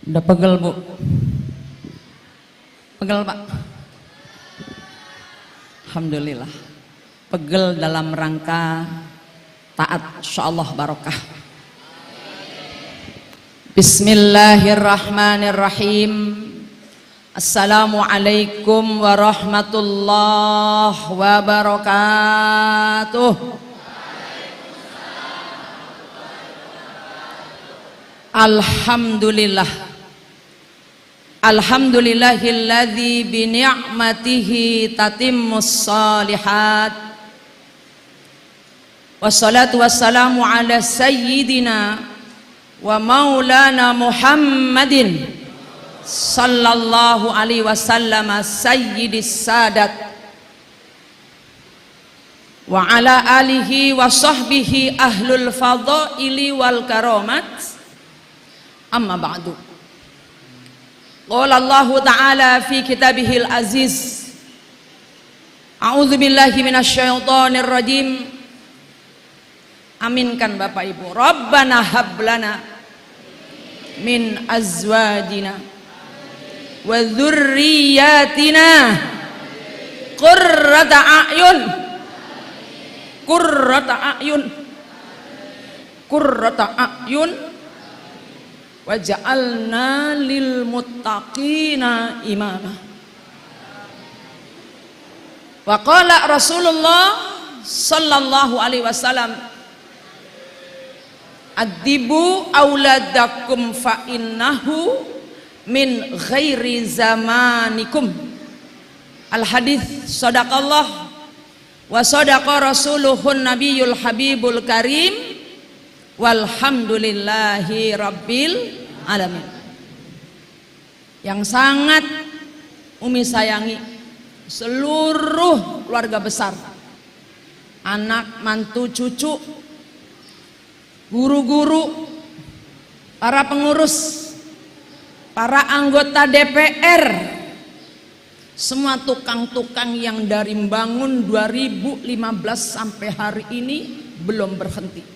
Udah pegel Bu? Pegel Pak? Alhamdulillah. Pegel dalam rangka taat, insyaallah barokah. Bismillahirrahmanirrahim. Assalamualaikum warahmatullahi wabarakatuh. Alhamdulillah. Alhamdulillahilladzi bi ni'matihi tatimmus shalihat. Wassalatu wassalamu ala sayyidina wa maulana Muhammadin sallallahu alaihi wasallam sayyidis sadat wa ala alihi wa sahbihi ahlul fadaili wal karamat. Amma ba'du. Qala Allah Ta'ala fi kitabihil aziz. A'udzu billahi minasyaitonir rajim. Aminkan Bapak Ibu. Rabbana hablana min azwajina wa dzurriyyatina qurrata a'yun. Qurrata a'yun. Qurrata a'yun. Waj'alna lil muttaqina imama. Wa qala Rasulullah sallallahu alaihi wasallam, adibu auladakum fa innahu min ghairi zamanikum. Al hadits sadaqallah wa sadaqa rasuluhun nabiyul habibul karim. Walhamdulillahi rabbil alamin. Yang sangat Umi sayangi seluruh keluarga besar, anak, mantu, cucu, guru-guru, para pengurus, para anggota DPR, semua tukang-tukang yang dari bangun 2015 sampai hari ini belum berhenti.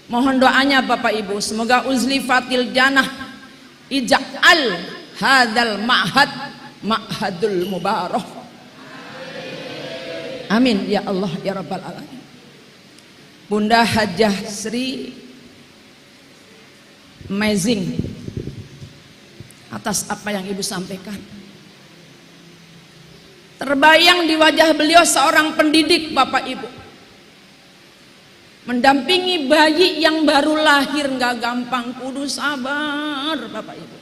Mohon doanya Bapak Ibu, semoga uzlifatil janah ija'al hadzal ma'had ma'hadul mubarak. Amin ya Allah ya rabbal alamin. Bunda Hajah Sri amazing atas apa yang Ibu sampaikan. Terbayang di wajah beliau seorang pendidik Bapak Ibu, mendampingi bayi yang baru lahir nggak gampang, kudu sabar Bapak Ibu.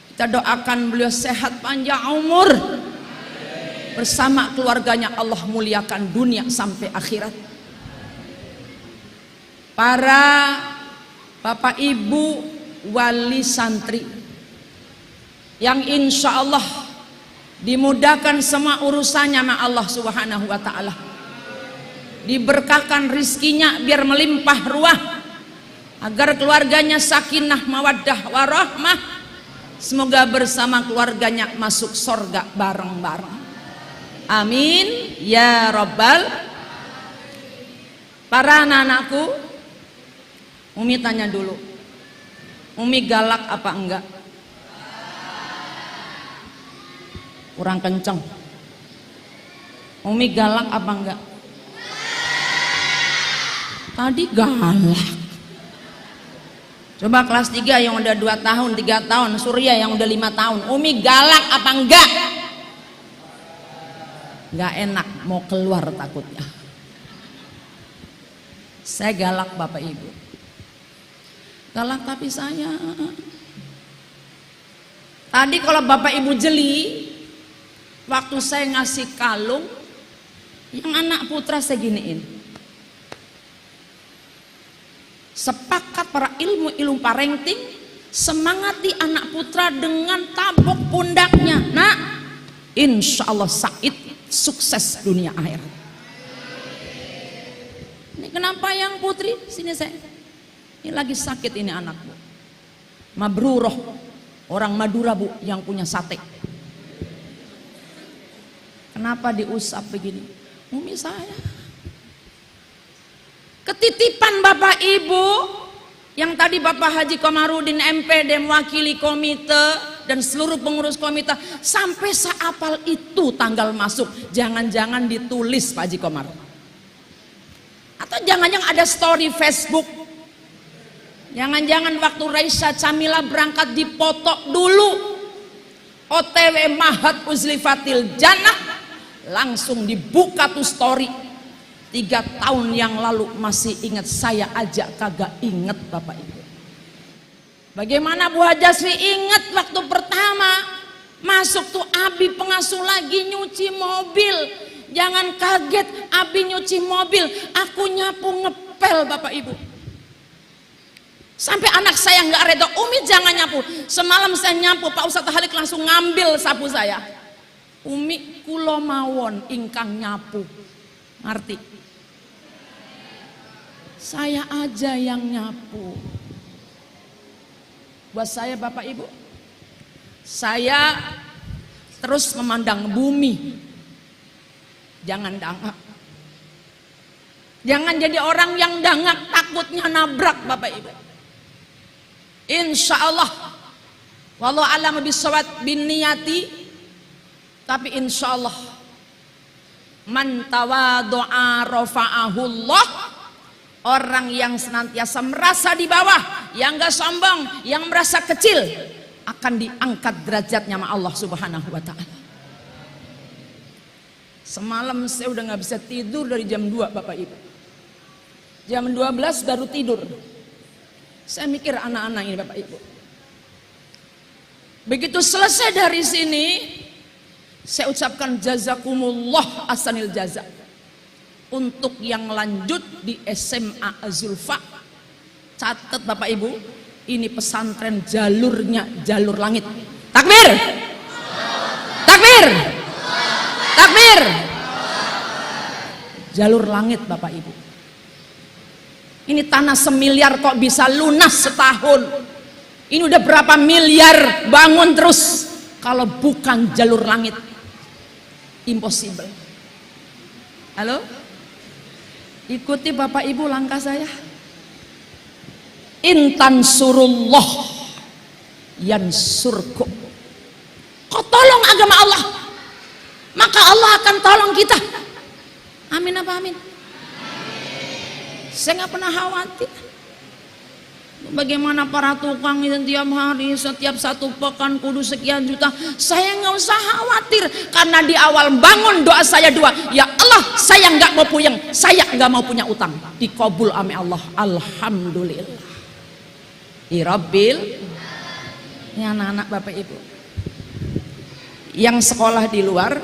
Kita doakan beliau sehat panjang umur bersama keluarganya, Allah muliakan dunia sampai akhirat. Para Bapak Ibu wali santri yang insya Allah dimudahkan semua urusannya sama Allah Subhanahu wa ta'ala, diberkahkan rizkinya biar melimpah ruah, agar keluarganya sakinah mawaddah warahmah, semoga bersama keluarganya masuk surga bareng-bareng. Amin ya rabbal. Para anak-anakku, Umi tanya dulu, Umi galak apa enggak? Kurang kenceng. Umi galak apa enggak? Tadi galak. Coba kelas 3 yang udah 2 tahun, 3 tahun, Surya yang udah 5 tahun, Umi galak apa enggak? Enggak enak, mau keluar takutnya. Saya galak Bapak Ibu. Galak tapi saya. Tadi kalau Bapak Ibu jeli, waktu saya ngasih kalung, yang anak putra saya giniin. Sepakat para ilmu parenting, semangati anak putra dengan tabok pundaknya. Nah, insya Allah Said sukses dunia akhirat. Ini kenapa yang putri? Sini saya. Ini lagi sakit ini anakku. Mabruroh, orang Madura Bu, yang punya sate. Kenapa diusap begini? Umi saya. Ketitipan Bapak Ibu Yang tadi Bapak Haji Komarudin MPD mewakili komite dan seluruh pengurus komite, sampai seapal itu tanggal masuk. Jangan-jangan ditulis Pak Haji Komar, atau jangan-jangan ada story Facebook, jangan-jangan waktu Raisa Camila berangkat dipoto dulu, OTW Mahat Uzlifatil Jannah, langsung dibuka tuh story. 3 tahun yang lalu masih ingat, saya ajak kagak inget Bapak Ibu. Bagaimana Bu Hajasri inget waktu pertama masuk tuh Abi pengasuh lagi nyuci mobil. Jangan kaget, Abi nyuci mobil, aku nyapu ngepel Bapak Ibu. Sampai anak saya nggak reda, Umi jangan nyapu. Semalam saya nyapu, Pak Ustadz Halik langsung ngambil sapu saya. Umi kulo mawon ingkang nyapu, ngerti? Saya aja yang nyapu. Buat saya Bapak Ibu, saya terus memandang bumi. Jangan dangak. Jangan jadi orang yang dangak, takutnya nabrak Bapak Ibu. Insya Allah, wallahu a'lam bishawab bin niyati, tapi insya Allah man tawadu'a rafa'ahullah. Orang yang senantiasa merasa di bawah, yang gak sombong, yang merasa kecil, akan diangkat derajatnya sama Allah Subhanahu wa Ta'ala. Semalam saya udah gak bisa tidur dari jam 2 Bapak Ibu. Jam 12 baru tidur. Saya mikir anak-anak ini Bapak Ibu. Begitu selesai dari sini, saya ucapkan jazakumullah ahsanil jaza. Untuk yang lanjut di SMA Zulfa, catat Bapak Ibu, ini pesantren jalurnya jalur langit. Takbir, takbir, takbir. Jalur langit Bapak Ibu. Ini tanah semiliar kok bisa lunas setahun. Ini udah berapa miliar bangun terus. Kalau bukan jalur langit, impossible. Halo? Ikuti Bapak Ibu langkah saya. Intan surullah yansurkum. Kau tolong agama Allah, maka Allah akan tolong kita. Amin apa amin? Saya nggak pernah khawatir. Bagaimana para tukang itu tiap hari, setiap 1 pekan kudu sekian juta. Saya nggak usah khawatir, karena di awal bangun doa saya 2, ya Allah saya nggak mau puyeng, saya nggak mau punya utang, dikabul ame Allah. Alhamdulillah. Irabbil. Ini anak-anak Bapak Ibu yang sekolah di luar,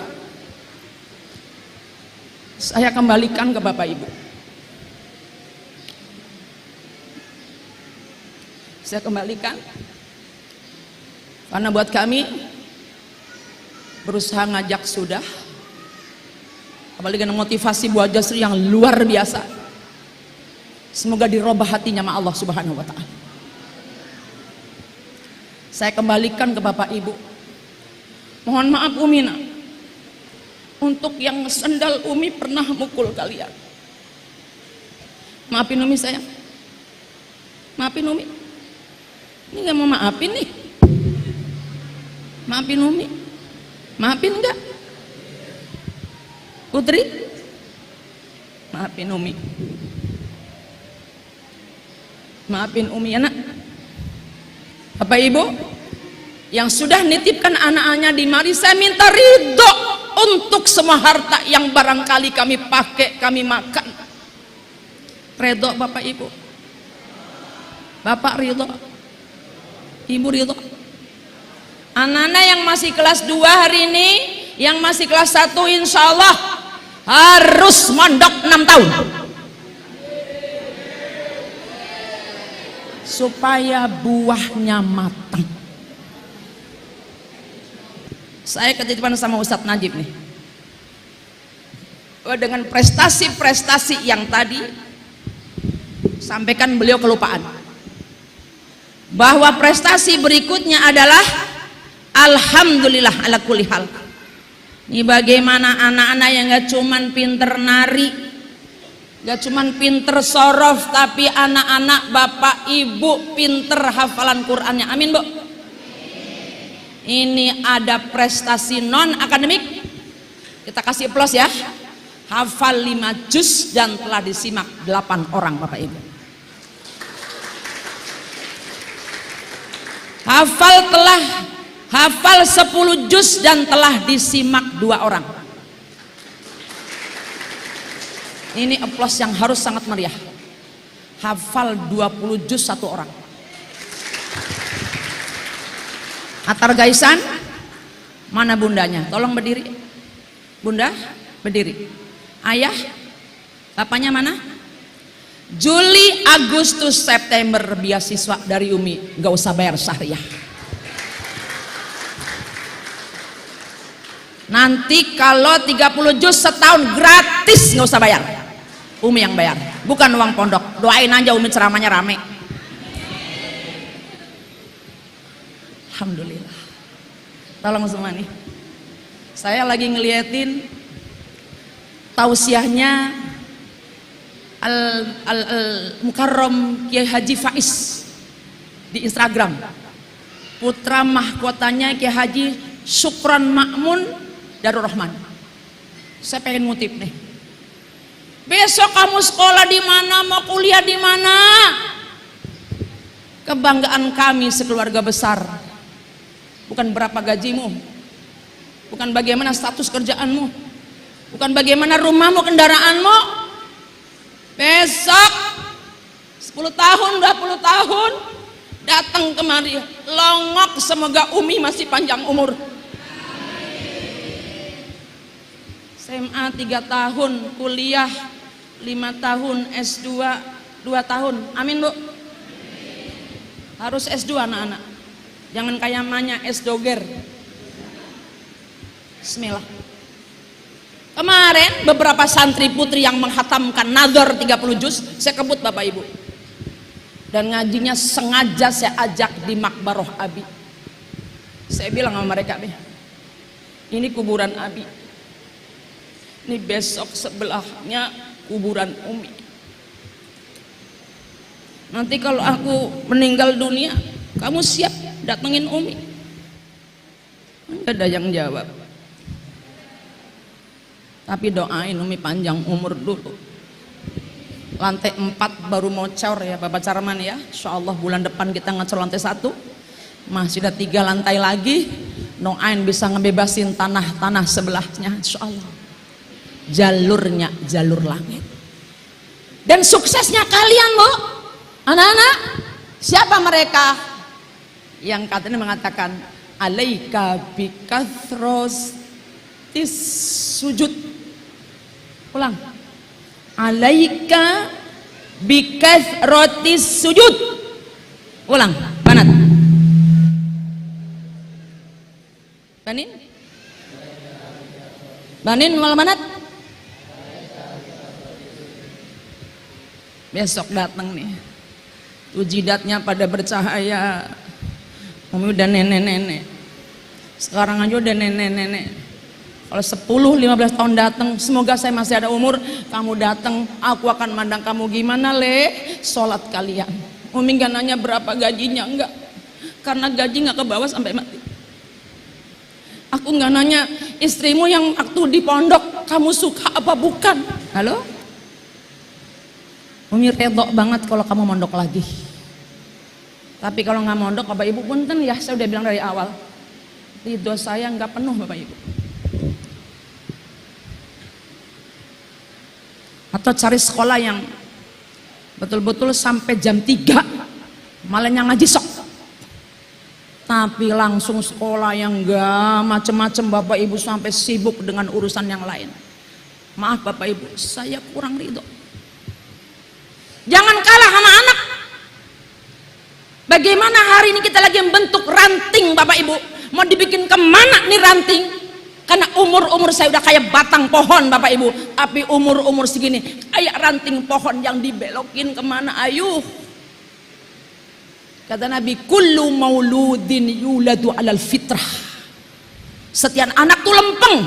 saya kembalikan ke Bapak Ibu. Saya kembalikan karena buat kami berusaha ngajak sudah, apalagi dengan motivasi Bu Hajasri yang luar biasa. Semoga dirubah hatinya sama Allah Subhanahu wa Ta'ala. Saya kembalikan ke Bapak Ibu. Mohon maaf Umina, untuk yang sendal Umi pernah mukul kalian. Maafin Umi sayang, maafin Umi. Ini gak mau maafin nih. Maafin Umi. Maafin enggak? Putri? Maafin Umi. Maafin Umi anak. Bapak Ibu yang sudah nitipkan anak-anaknya di mari, saya minta ridho untuk semua harta yang barangkali kami pakai, kami makan. Ridho Bapak Ibu. Bapak ridho, Ibu ridho. Anak-anak yang masih kelas 2 hari ini, yang masih kelas 1 insya Allah harus mondok 6 tahun supaya buahnya matang. Saya ketitipan sama Ustadz Najib nih, dengan prestasi-prestasi yang tadi sampaikan, beliau kelupaan bahwa prestasi berikutnya adalah alhamdulillah ala kulli hal. Ini bagaimana anak-anak yang gak cuman pinter nari, Gak cuman pinter sorof, tapi anak-anak bapak ibu pinter hafalan Qur'annya. Amin bu. Ini ada prestasi non akademik, kita kasih plus ya. Hafal 5 juz dan telah disimak 8 orang bapak ibu. Hafal 10 juz dan telah disimak 2 orang. Ini aplaus yang harus sangat meriah. Hafal 20 juz 1 orang. Atar Gaisan, mana bundanya? Tolong berdiri. Bunda, berdiri. Ayah, bapaknya mana? Juli, Agustus, September beasiswa dari Umi, gak usah bayar syariah. Nanti kalau 30 juz setahun gratis, gak usah bayar. Umi yang bayar, bukan uang pondok. Doain aja Umi ceramahnya rame. Alhamdulillah. Tolong semua nih. Saya lagi ngeliatin tausiahnya Al-Mukarram Kiai Haji Faiz di Instagram. Putra mahkotanya Kiai Haji Syukron Makmun Darul Rahman. Saya pengen ngutip nih. Besok kamu sekolah di mana, mau kuliah di mana? Kebanggaan kami sekeluarga besar. Bukan berapa gajimu, bukan bagaimana status kerjaanmu, bukan bagaimana rumahmu, kendaraanmu. Besok 10 tahun, 20 tahun datang kemari, longok, semoga Umi masih panjang umur. SMA 3 tahun, kuliah 5 tahun, S2 2 tahun. Amin bu. Harus S2 anak-anak. Jangan kayak Manya S-Doger. Bismillah. Kemarin beberapa santri putri yang menghatamkan nazar 30 juz, saya kebut bapak ibu. Dan ngajinya sengaja saya ajak di Makbaroh Abi. Saya bilang sama mereka, ini kuburan Abi. Ini besok sebelahnya kuburan Umi. Nanti kalau aku meninggal dunia, kamu siap datengin Umi? Nggak ada yang jawab. Tapi doain Umi panjang umur dulu. Lantai 4 baru mau cor ya Bapak Carman ya. Insyaallah bulan depan kita ngecor lantai 1. Masih ada 3 lantai lagi. Doain bisa ngebebasin tanah-tanah sebelahnya insyaallah. Jalurnya jalur langit. Dan suksesnya kalian bu, anak-anak. Siapa mereka? Yang katanya mengatakan alaika bikathros sujud. Ulang. Alaika bikathrotis sujud. Ulang. Banat. Banin. Banin malam banat. Besok datang nih. Tujidatnya pada bercahaya. Umi udah nenek-nenek. Sekarang aja udah nenek-nenek. Kalau 10-15 tahun datang, semoga saya masih ada umur, kamu datang, aku akan mandang kamu gimana sholat kalian. Umi gak nanya berapa gajinya, enggak. Karena gaji gak ke bawah sampai mati. Aku gak nanya istrimu yang waktu di pondok, kamu suka apa bukan. Halo? Umi redok banget kalau kamu mondok lagi. Tapi kalau nggak mondok, Bapak Ibu punten ya, saya udah bilang dari awal, ridho saya nggak penuh Bapak Ibu. Atau cari sekolah yang betul-betul sampai jam 3 malahnya ngaji sok. Tapi langsung sekolah yang nggak macem-macem Bapak Ibu sampai sibuk dengan urusan yang lain. Maaf Bapak Ibu, saya kurang ridho. Jangan kalah sama anak. Bagaimana hari ini kita lagi membentuk ranting Bapak Ibu, mau dibikin kemana nih ranting? Karena umur saya udah kayak batang pohon Bapak Ibu, tapi umur segini kayak ranting pohon yang dibelokin kemana, ayuh. Kata Nabi, kullu mauludin yuladu alal fitrah. Setiap anak tuh lempeng,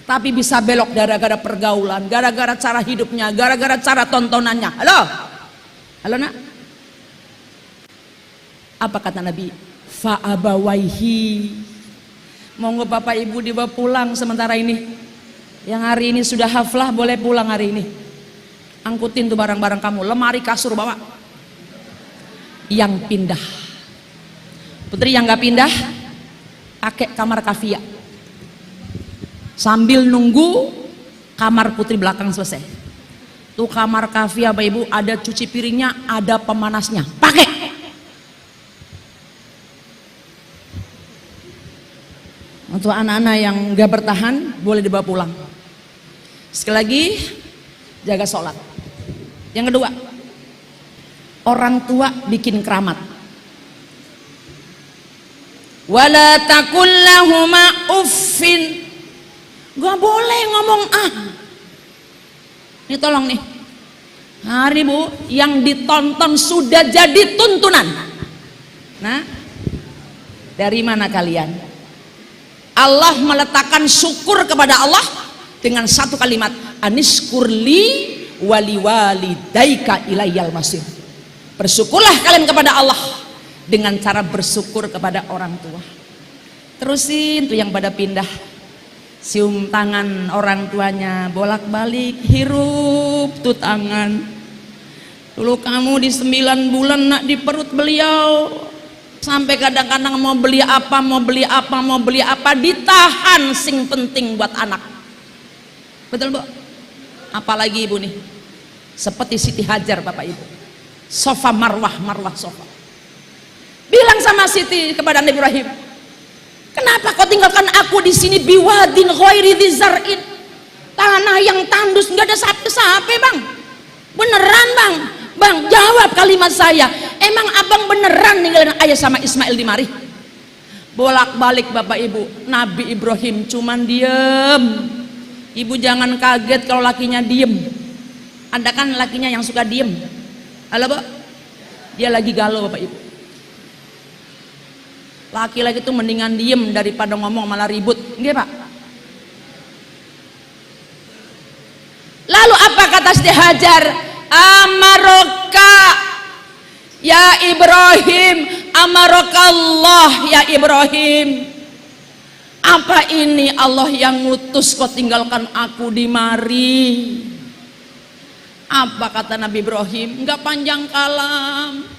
tapi bisa belok gara-gara pergaulan, gara-gara cara hidupnya, gara-gara cara tontonannya. Halo? Halo nak? Apa kata Nabi? Fa'abawaihi. Monggo Bapak Ibu dibawa pulang sementara ini. Yang hari ini sudah haflah boleh pulang hari ini. Angkutin tuh barang-barang kamu, lemari kasur bawa. Yang pindah. Putri yang gak pindah, pakai kamar kafia. Sambil nunggu kamar putri belakang selesai. Tuh kamar kafia Bapak Ibu, ada cuci piringnya, ada pemanasnya. Pakai. Untuk anak-anak yang gak bertahan boleh dibawa pulang. Sekali lagi jaga sholat. Yang kedua, orang tua bikin keramat. Wala takul lahuma uffin. Gak boleh ngomong ah. Ini tolong nih. Hari Bu, yang ditonton sudah jadi tuntunan. Nah, dari mana kalian? Allah meletakkan syukur kepada Allah dengan satu kalimat, aniskurli wali walidaika ilayyal masir. Bersyukurlah kalian kepada Allah dengan cara bersyukur kepada orang tua. Terusin tuh yang pada pindah, cium tangan orang tuanya, bolak-balik, hirup tuh tangan. Dulu kamu di 9 bulan nak di perut beliau, sampai kadang-kadang mau beli apa, ditahan sing penting buat anak. Betul Bu? Apalagi Ibu nih, seperti Siti Hajar Bapak Ibu, sofa marwah sofa. Bilang sama Siti kepada Nabi Ibrahim, kenapa kau tinggalkan aku di sini biwadin ghairi dzar'in, tanah yang tandus nggak ada sapi-sapi Bang? Beneran Bang, jawab kalimat saya. Emang abang beneran ninggalin ayah sama Ismail di mari? Bolak-balik Bapak Ibu, Nabi Ibrahim cuman diem. Ibu jangan kaget kalau lakinya diem. Ada kan lakinya yang suka diem. Halo Bu? Dia lagi galau Bapak Ibu. Laki-laki itu mendingan diem daripada ngomong malah ribut. Nggih Pak? Lalu apa kata Siti Hajar? Amaroka ya Ibrahim, amarokallah ya Ibrahim. Apa ini Allah yang ngutus kau tinggalkan aku di mari? Apa kata Nabi Ibrahim? Enggak panjang kalam.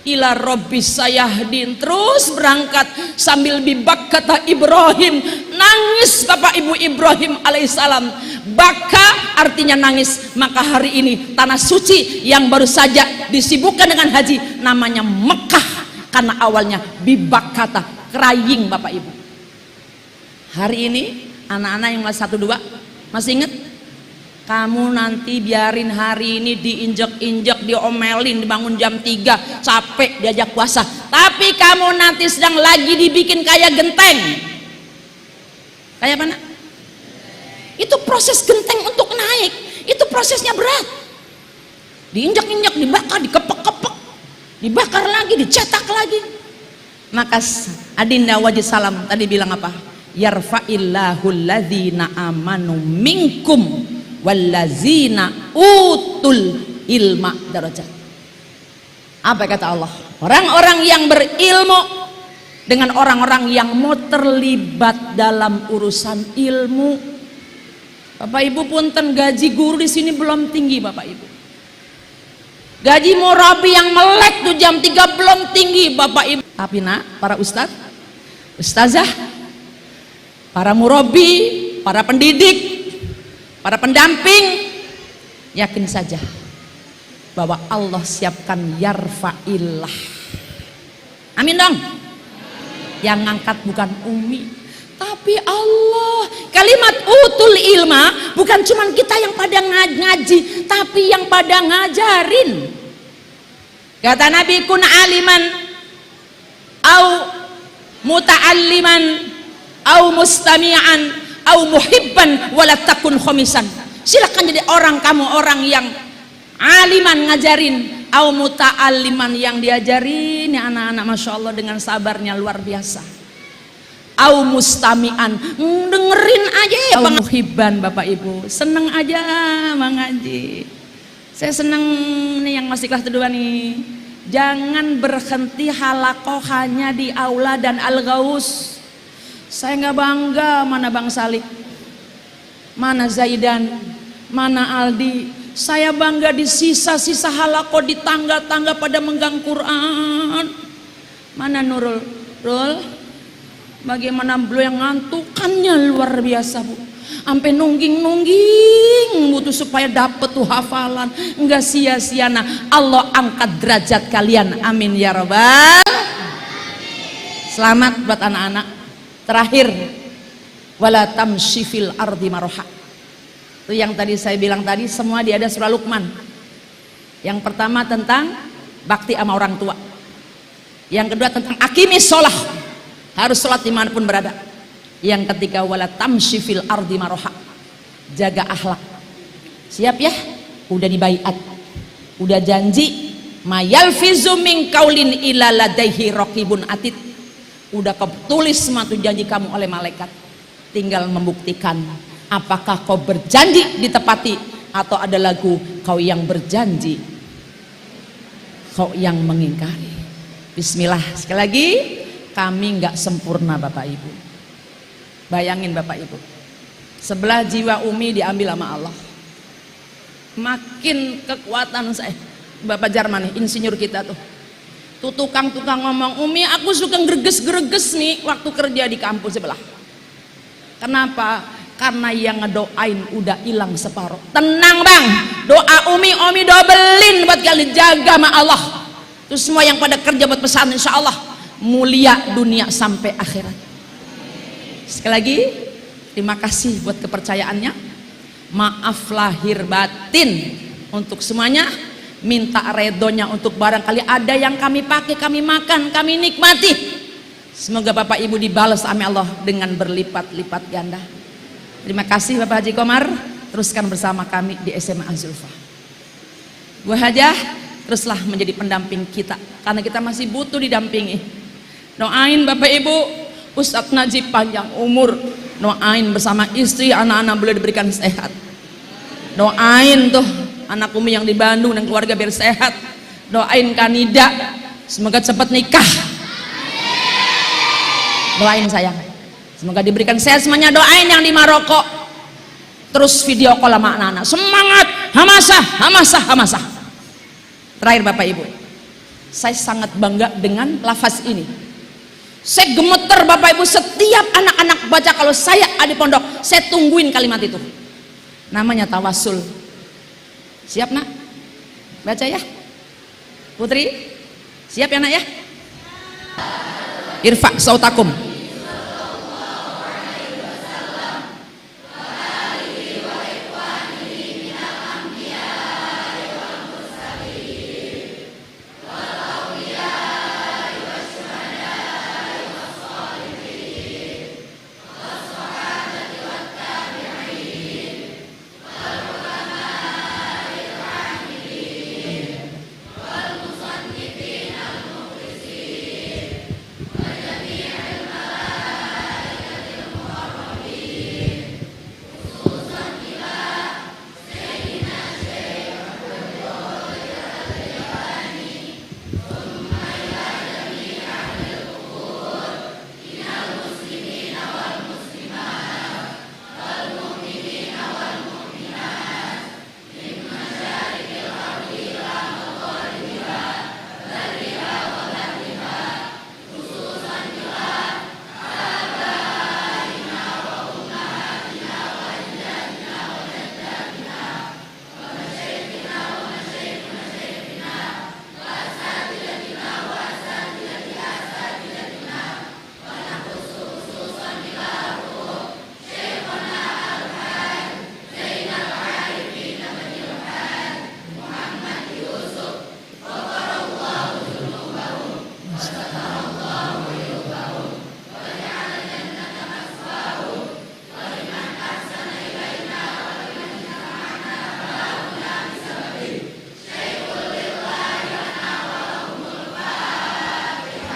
Ila Rabbis sayahdin, terus berangkat sambil bibak kata Ibrahim, nangis Bapak Ibu Ibrahim alaihissalam. Baka artinya nangis. Maka hari ini tanah suci yang baru saja disibukkan dengan haji namanya Mekah, karena awalnya bibak kata, crying Bapak Ibu. Hari ini anak-anak yang kelas 1 2 masih ingat? Kamu nanti biarin hari ini diinjek-injek, diomelin, dibangun jam 3, capek diajak puasa. Tapi kamu nanti sedang lagi dibikin kayak genteng. Kayak mana? Itu proses genteng untuk naik. Itu prosesnya berat. Diinjek-injek, dibakar, dikepek-kepek, dibakar lagi, dicetak lagi. Maka Adinda Wajid Salam tadi bilang apa? Yarfa'illahu alladzina amanu minkum wallazina utul ilma darajat. Apa kata Allah? Orang-orang yang berilmu dengan orang-orang yang mau terlibat dalam urusan ilmu. Bapak Ibu punten, gaji guru di sini belum tinggi Bapak Ibu. Gaji murabi yang melek tuh jam 3 belum tinggi Bapak Ibu. Tapi nak, para ustadz, ustazah, para murabi, para pendidik, para pendamping, yakin saja bahwa Allah siapkan yarfa'illah. Amin dong. Yang ngangkat bukan Umi, tapi Allah. Kalimat utul ilma bukan cuman kita yang pada ngaji, tapi yang pada ngajarin. Kata Nabi, kun aliman au muta'alliman au mustami'an au muhibban wala takun khomisan. Silakan jadi orang, kamu orang yang aliman ngajarin, au muta'alliman yang diajarin ya anak-anak, masya Allah dengan sabarnya luar biasa. au mustami'an, dengerin aja ya Bang Hiban. Bapak Ibu seneng aja mengaji. Saya seneng nih yang masih kelas kedua nih. Jangan berhenti halakoh hanya di aula dan al-gaus. Saya nggak bangga mana Bang Salik, mana Zaidan, mana Aldi. Saya bangga di sisa-sisa halakoh di tangga-tangga pada menggang Quran. Mana Nurul? Rul, bagaimana beliau yang ngantukannya luar biasa Bu, sampai nungging butuh supaya dapet tuh hafalan, enggak sia-sia. Nah, Allah angkat derajat kalian, amin ya robbal. Selamat buat anak-anak. Terakhir, wala tamshi fil ardi maroha. Itu yang tadi saya bilang tadi, semua di ada surah Luqman. Yang pertama tentang bakti sama orang tua, yang kedua tentang akimis sholah, harus sholat dimanapun berada. Yang ketiga wala tamshi fil ardi maroha, jaga akhlak. Siap ya? Udah dibaiat, udah janji, mayalfizu min qaulin illa ladaihi raqibun atid. Udah kau tulis semua tuh janji kamu oleh malaikat, tinggal membuktikan apakah kau berjanji ditepati atau ada lagu kau yang berjanji kau yang mengingkari. Bismillah. Sekali lagi, kami nggak sempurna Bapak Ibu. Bayangin Bapak Ibu, sebelah jiwa Umi diambil sama Allah. Makin kekuatan saya. Bapak Jarman nih, insinyur kita tuh tukang-tukang ngomong, Umi aku suka greges-greges nih waktu kerja di kampus sebelah. Kenapa? Karena yang ngedoain udah hilang separuh. Tenang Bang, doa Umi dobelin buat kalian, jaga sama Allah. Terus semua yang pada kerja buat pesan, insya Allah mulia dunia sampai akhirat. Sekali lagi, terima kasih buat kepercayaannya. Maaf lahir batin untuk semuanya. Minta redonya untuk barangkali ada yang kami pakai, kami makan, kami nikmati. Semoga Bapak Ibu dibalas sama Allah dengan berlipat-lipat ganda. Terima kasih Bapak Haji Komar. Teruskan bersama kami di SMA Az-Zulfa. Bu Hajah, teruslah menjadi pendamping kita, karena kita masih butuh didampingi. Doain Bapak Ibu Ustadz Najib panjang umur, doain bersama istri, anak-anak beliau diberikan sehat. Doain tuh anak Umi yang di Bandung dan keluarga biar sehat. Doain Kanida semoga cepat nikah. Doain sayang, semoga diberikan sehat semuanya. Doain yang di Maroko, terus video call sama anak-anak, semangat, hamasah. Terakhir Bapak Ibu, saya sangat bangga dengan lafaz ini. Saya gemeter Bapak Ibu, setiap anak-anak baca kalau saya ada di pondok, saya tungguin kalimat itu. Namanya tawasul. Siap nak? Baca ya Putri, siap ya nak ya? Irfa sautakum.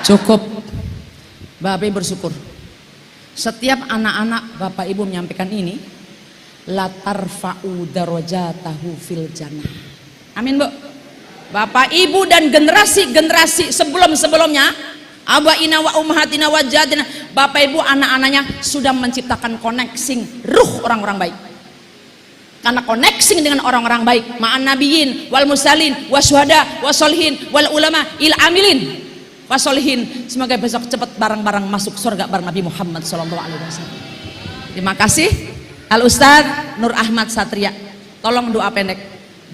Cukup. Bapak bersyukur Setiap anak-anak Bapak Ibu menyampaikan ini, la tarfa'u darajatahu fil jannah. Amin, Bu. Bapak Ibu dan generasi-generasi sebelum-sebelumnya, abaina wa ummahatina wa jadina, Bapak Ibu anak-anaknya sudah menciptakan koneksi ruh orang-orang baik. Karena koneksi dengan orang-orang baik, ma'an nabiyyin wal mursalin wasyuhada wasolihin wal ulama il amilin wasolihin. Semoga besok cepat barang-barang masuk surga bareng Nabi Muhammad SAW. Terima kasih Al Ustadz Nur Ahmad Satria. Tolong doa pendek,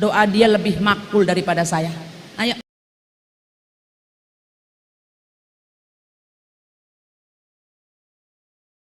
doa dia lebih makbul daripada saya. Ayo.